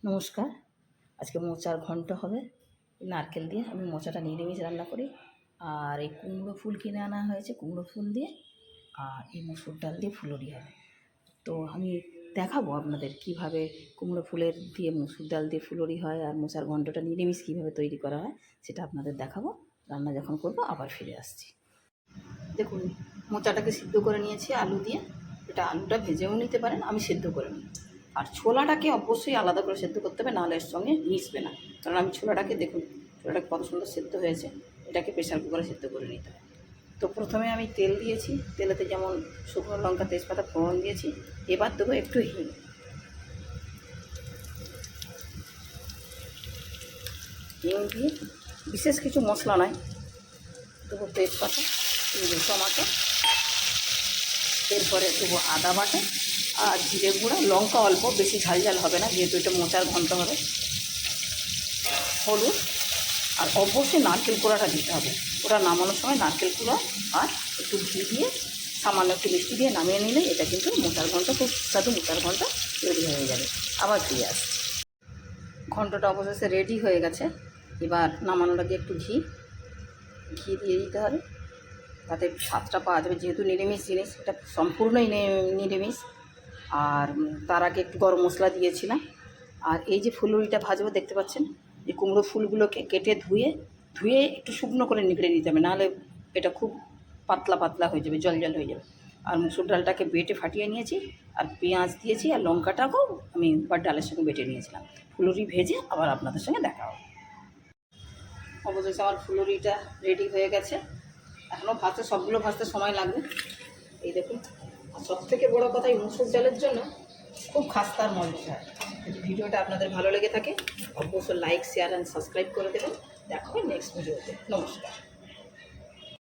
নমস্কার। আজকে মোচার ঘন্ট হবে নারকেল দিয়ে। আমি মোচাটা নিরামিষ রান্না করি। আর এই কুমড়ো ফুল কিনে আনা হয়েছে, কুমড়ো ফুল দিয়ে আর এই মসুর ডাল দিয়ে ফুলুরি হবে। তো আমি দেখাবো আপনাদের কিভাবে কুমড়ো ফুলের দিয়ে মসুর ডাল দিয়ে ফুলুরি হয় আর মোচার ঘন্টটা নিরামিষ কীভাবে তৈরি করা হয় সেটা আপনাদের দেখাবো। রান্না যখন করবো আবার ফিরে আসছি। দেখুন, মোচাটাকে সিদ্ধ করে নিয়েছি আলু দিয়ে। এটা আলুটা ভেজেও নিতে পারেন, আমি সিদ্ধ করে নিই। আর ছোলাটাকে অবশ্যই আলাদা করে সেদ্ধ করতে হবে, নাহলে এর সঙ্গে মিশবে না। কারণ আমি ছোলাটাকে দেখুন, ছোলাটাকে কত সুন্দর সেদ্ধ হয়েছে। এটাকে প্রেশার কুকারে সেদ্ধ করে নিতে হবে। তো প্রথমে আমি তেল দিয়েছি, তেলেতে যেমন শুকনো লঙ্কা তেজপাতা ফোড়ন দিয়েছি। এবার দেবো একটু হিং। হিং দিয়ে বিশেষ কিছু মশলা নয়, দেবো তেজপাতা, টমাটো, এরপরে দেবো আদা বাটা আর জিরে গুঁড়া, লঙ্কা অল্প, বেশি ঝাল ঝাল হবে না যেহেতু এটা মোচার ঘন্ট হবে। হলুদ আর অবশ্যই নারকেল কোড়াটা দিতে হবে। ওটা নামানোর সময় নারকেল কোড়া আর একটু ঘি দিয়ে সামান্য একটু মিষ্টি দিয়ে নামিয়ে নিলে এটা কিন্তু মোচার ঘন্ট, খুব সুস্বাদু মোচার ঘন্ট তৈরি হয়ে যাবে। আবার ফিরে আসছি। ঘন্টটা অবশেষে রেডি হয়ে গেছে। এবার নামানোর আগে একটু ঘি দিয়ে দিতে হবে, তাতে স্বাদটা পাওয়া যাবে। যেহেতু নিরামিষ জিনিস, এটা সম্পূর্ণই নিরামিষ। আর তার আগে একটু গরম মশলা দিয়েছিলাম। আর এই যে ফুলুরিটা ভাজবো দেখতে পাচ্ছেন, এই কুমড়ো ফুলগুলোকে কেটে ধুয়ে একটু শুকনো করে নিগড়ে নিতে হবে, নাহলে এটা খুব পাতলা পাতলা হয়ে যাবে, জল জল হয়ে যাবে। আর মুসুর ডালটাকে বেটে ফাটিয়ে নিয়েছি, আর পেঁয়াজ দিয়েছি, আর লঙ্কাটাকেও আমি ডালের সঙ্গে বেটে নিয়েছিলাম। ফুলুরি ভেজে আবার আপনাদের সঙ্গে দেখা হবে। অবশেষে আমার ফুলুরিটা রেডি হয়ে গেছে। এখনও সবগুলো ভাজতে সময় লাগবে। এই দেখুন, আর সবথেকে বড়ো কথা, এই মুসুর ডালের জন্য খুব খাস্তার মজা হয়। যদি ভিডিওটা আপনাদের ভালো লেগে থাকে অবশ্যই লাইক, শেয়ার অ্যান্ড সাবস্ক্রাইব করে দেবেন। দেখা হবে নেক্সট ভিডিওতে। নমস্কার।